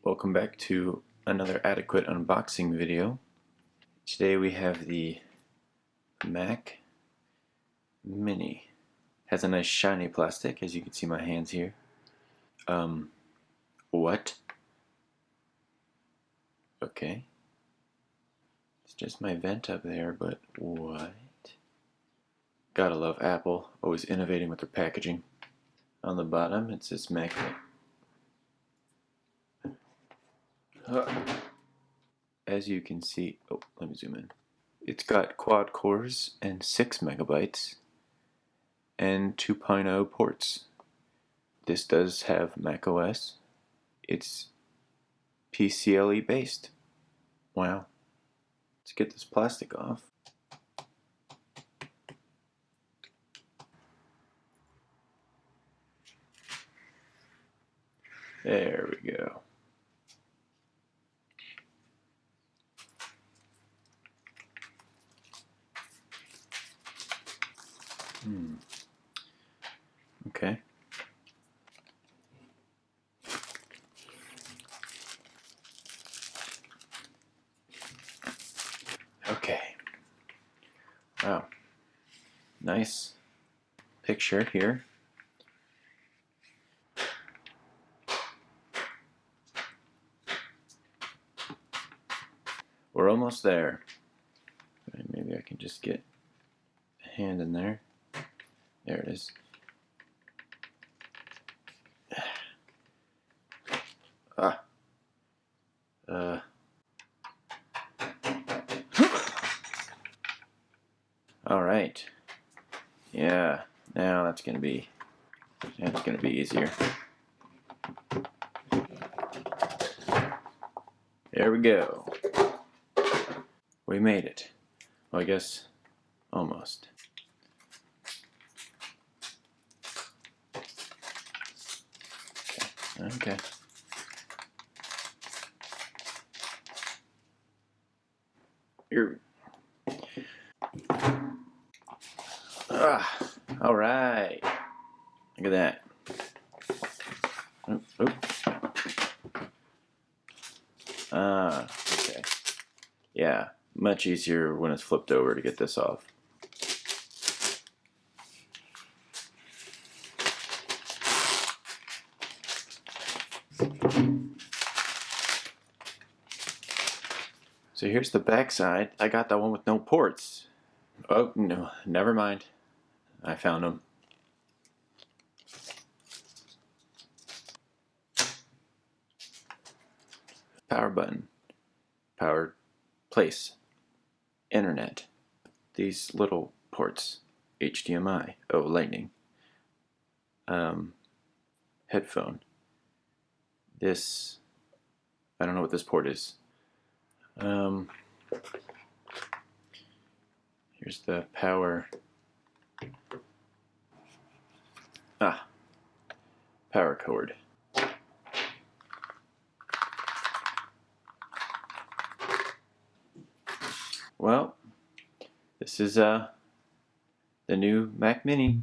Welcome back to another adequate unboxing video. Today we have the Mac Mini. Has a nice shiny plastic, as you can see my hands here. What? Okay. It's just my vent up there, but what? Gotta love Apple, always innovating with their packaging. On the bottom it says Mac. As you can see, let me zoom in. It's got quad cores and 6 megabytes and 2.0 ports. This does have macOS. It's PCLE based. Wow. Let's get this plastic off. There we go. Okay. Okay. Wow. Nice picture here. We're almost there. Maybe I can just get a hand in there. There it is. All right. Yeah. Now that's gonna be easier. There we go. We made it. Well, I guess almost. Okay. Here. All right. Look at that. Okay. Yeah, much easier when it's flipped over to get this off. So here's the back side. I got that one with no ports. Oh, no, never mind. I found them. Power button. Power place. Internet. These little ports. HDMI. Oh, lightning. Headphone. This, I don't know what this port is. Here's the power. Power cord. Well, this is the new Mac Mini.